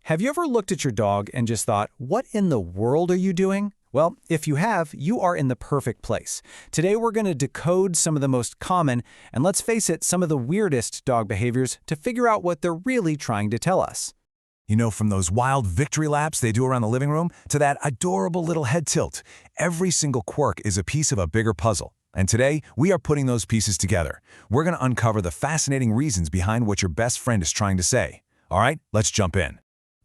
Have you ever looked at your dog and just thought, what in the world are you doing? Well, if you have, you are in the perfect place. Today we're going to decode some of the most common, and let's face it, some of the weirdest dog behaviors to figure out what they're really trying to tell us. You know, from those wild victory laps they do around the living room to that adorable little head tilt, every single quirk is a piece of a bigger puzzle. And today, we are putting those pieces together. We're going to uncover the fascinating reasons behind what your best friend is trying to say. All right, let's jump in.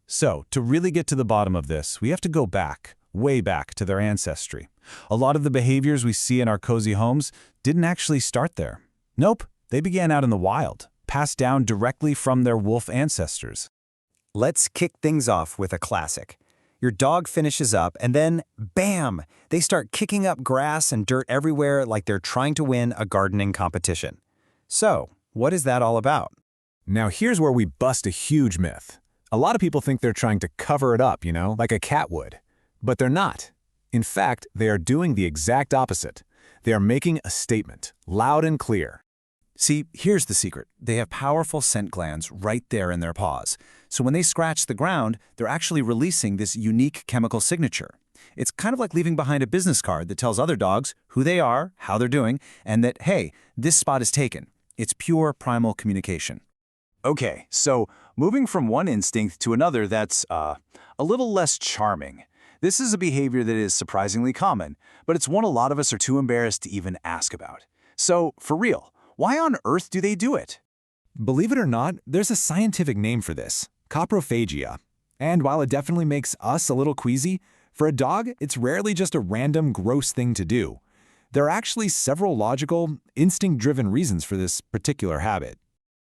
So, to really get to the bottom of this, we have to go back, way back to their ancestry. A lot of the behaviors we see in our cozy homes didn't actually start there. Nope, they began out in the wild, passed down directly from their wolf ancestors. Let's kick things off with a classic. Your dog finishes up and then, bam, they start kicking up grass and dirt everywhere like they're trying to win a gardening competition. So, what is that all about? Now here's where we bust a huge myth. A lot of people think they're trying to cover it up, like a cat would. But they're not. In fact, they are doing the exact opposite. They are making a statement, loud and clear. See, here's the secret. They have powerful scent glands right there in their paws. So when they scratch the ground, they're actually releasing this unique chemical signature. It's kind of like leaving behind a business card that tells other dogs who they are, how they're doing, and that, hey, this spot is taken. It's pure primal communication. Okay, so moving from one instinct to another that's a little less charming. This is a behavior that is surprisingly common, but it's one a lot of us are too embarrassed to even ask about. So, for real, why on earth do they do it? Believe it or not, there's a scientific name for this, coprophagia. And while it definitely makes us a little queasy, for a dog, it's rarely just a random, gross thing to do. There are actually several logical, instinct-driven reasons for this particular habit.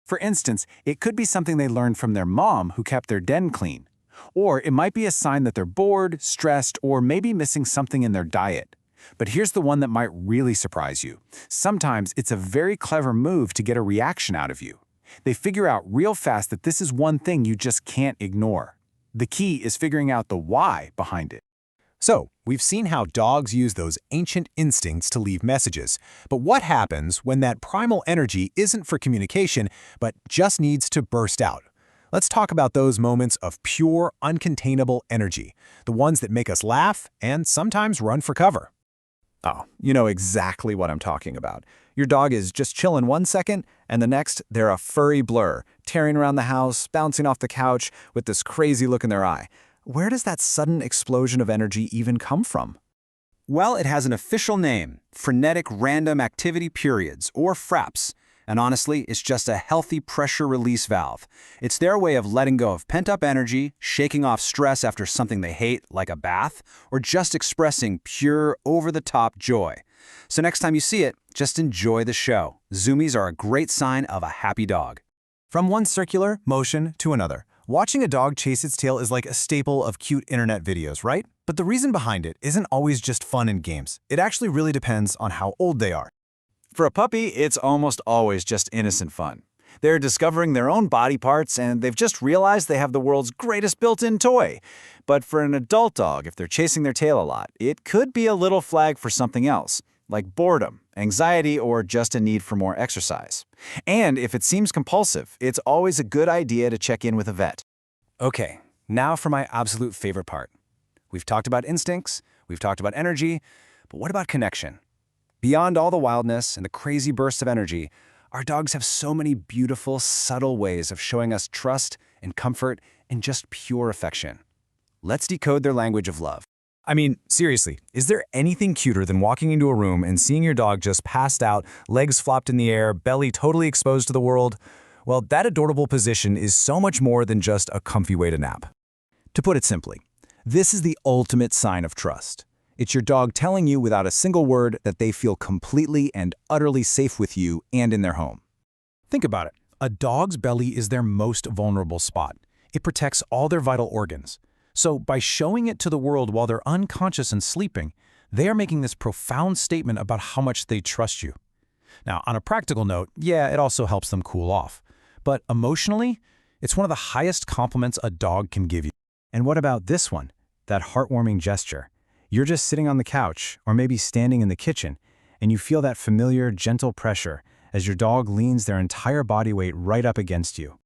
For instance, it could be something they learned from their mom who kept their den clean. Or it might be a sign that they're bored, stressed, or maybe missing something in their diet. But here's the one that might really surprise you. Sometimes it's a very clever move to get a reaction out of you. They figure out real fast that this is one thing you just can't ignore. The key is figuring out the why behind it. So, we've seen how dogs use those ancient instincts to leave messages. But what happens when that primal energy isn't for communication, but just needs to burst out? Let's talk about those moments of pure, uncontainable energy, the ones that make us laugh and sometimes run for cover. Oh, you know exactly what I'm talking about. Your dog is just chilling one second, and the next, they're a furry blur, tearing around the house, bouncing off the couch with this crazy look in their eye. Where does that sudden explosion of energy even come from? Well, it has an official name, frenetic random activity periods, or FRAPs. And honestly, it's just a healthy pressure release valve. It's their way of letting go of pent-up energy, shaking off stress after something they hate, like a bath, or just expressing pure, over-the-top joy. So next time you see it, just enjoy the show. Zoomies are a great sign of a happy dog. From one circular motion to another, watching a dog chase its tail is like a staple of cute internet videos, right? But the reason behind it isn't always just fun and games. It actually really depends on how old they are. For a puppy, it's almost always just innocent fun. They're discovering their own body parts, and they've just realized they have the world's greatest built-in toy. But for an adult dog, if they're chasing their tail a lot, it could be a little flag for something else, like boredom, anxiety, or just a need for more exercise. And if it seems compulsive, it's always a good idea to check in with a vet. Okay, now for my absolute favorite part. We've talked about instincts, we've talked about energy, but what about connection? Beyond all the wildness and the crazy bursts of energy, our dogs have so many beautiful, subtle ways of showing us trust and comfort and just pure affection. Let's decode their language of love. I mean, seriously, is there anything cuter than walking into a room and seeing your dog just passed out, legs flopped in the air, belly totally exposed to the world? Well, that adorable position is so much more than just a comfy way to nap. To put it simply, this is the ultimate sign of trust. It's your dog telling you without a single word that they feel completely and utterly safe with you and in their home. Think about it. A dog's belly is their most vulnerable spot. It protects all their vital organs. So by showing it to the world while they're unconscious and sleeping, they are making this profound statement about how much they trust you. Now, on a practical note, yeah, it also helps them cool off. But emotionally, it's one of the highest compliments a dog can give you. And what about this one? That heartwarming gesture. You're just sitting on the couch, or maybe standing in the kitchen, and you feel that familiar, gentle pressure as your dog leans their entire body weight right up against you.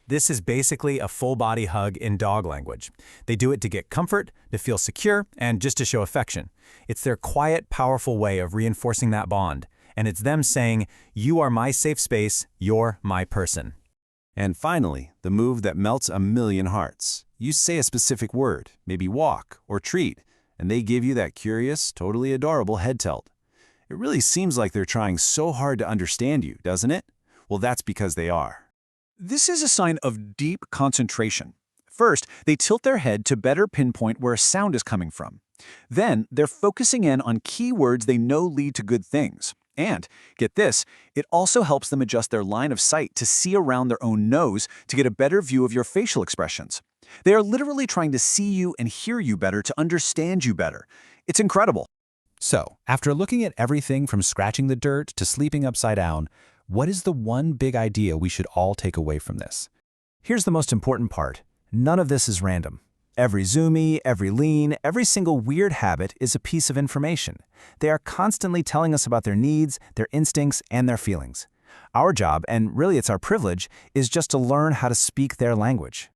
This is basically a full-body hug in dog language. They do it to get comfort, to feel secure, and just to show affection. It's their quiet, powerful way of reinforcing that bond. And it's them saying, "You are my safe space, you're my person." And finally, the move that melts a million hearts. You say a specific word, maybe walk or treat, and they give you that curious, totally adorable head tilt. It really seems like they're trying so hard to understand you, doesn't it? Well, that's because they are. This is a sign of deep concentration. First, they tilt their head to better pinpoint where a sound is coming from. Then, they're focusing in on key words they know lead to good things. And, get this, it also helps them adjust their line of sight to see around their own nose to get a better view of your facial expressions. They are literally trying to see you and hear you better to understand you better. It's incredible. So, after looking at everything from scratching the dirt to sleeping upside down, what is the one big idea we should all take away from this? Here's the most important part. None of this is random. Every zoomy, every lean, every single weird habit is a piece of information. They are constantly telling us about their needs, their instincts, and their feelings. Our job, and really it's our privilege, is just to learn how to speak their language.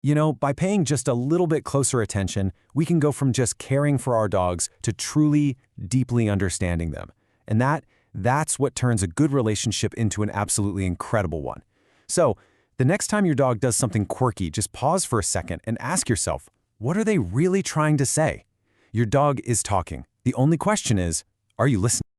You know, by paying just a little bit closer attention, we can go from just caring for our dogs to truly, deeply understanding them. And that's what turns a good relationship into an absolutely incredible one. So, the next time your dog does something quirky, just pause for a second and ask yourself, what are they really trying to say? Your dog is talking. The only question is, are you listening?